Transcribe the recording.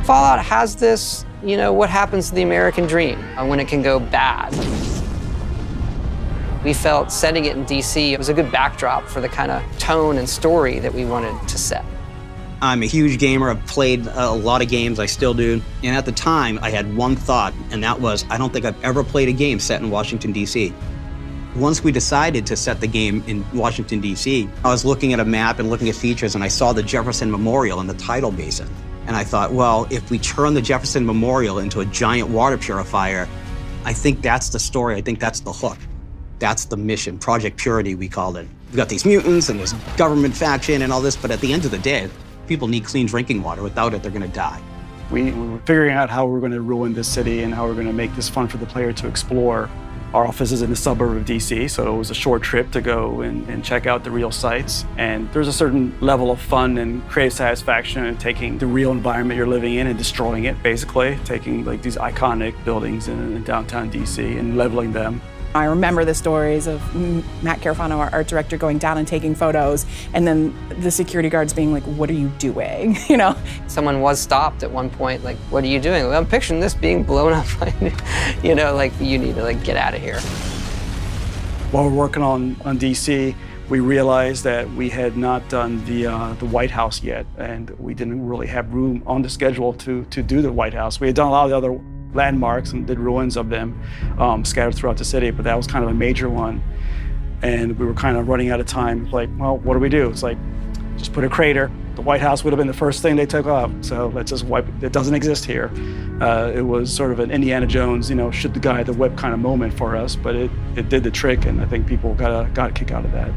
Fallout has this, what happens to the American dream when it can go bad. We felt setting it in DC was a good backdrop for the kind of tone and story that we wanted to set. I'm a huge gamer. I've played a lot of games. I still do. And at the time, I had one thought, and that was, I don't think I've ever played a game set in Washington, D.C. Once we decided to set the game in Washington, D.C., I was looking at a map and looking at features, and I saw the Jefferson Memorial in the tidal basin. And I thought, well, if we turn the Jefferson Memorial into a giant water purifier, I think that's the story. I think that's the hook. That's the mission, Project Purity, we called it. We've got these mutants and this government faction and all this, but at the end of the day, people need clean drinking water. Without it, they're gonna die. We were figuring out how we're gonna ruin this city and how we're gonna make this fun for the player to explore. Our office is in the suburb of DC, so it was a short trip to go and check out the real sites. And there's a certain level of fun and creative satisfaction in taking the real environment you're living in and destroying it, basically. Taking like these iconic buildings in downtown DC and leveling them. I remember the stories of Matt Carafano, our art director, going down and taking photos, and then the security guards being like, "What are you doing?" Someone was stopped at one point, like, "What are you doing?" Well, I'm picturing this being blown up, like, you need to get out of here. While we're working on DC, we realized that we had not done the White House yet, and we didn't really have room on the schedule to do the White House. We had done a lot of the other landmarks and did ruins of them scattered throughout the city, but that was kind of a major one. And we were kind of running out of time. Like, well, what do we do? It's like, just put a crater. The White House would have been the first thing they took off, so let's just wipe it. It doesn't exist here. It was sort of an Indiana Jones, shoot the guy at the whip kind of moment for us, but it did the trick, and I think people got a kick out of that.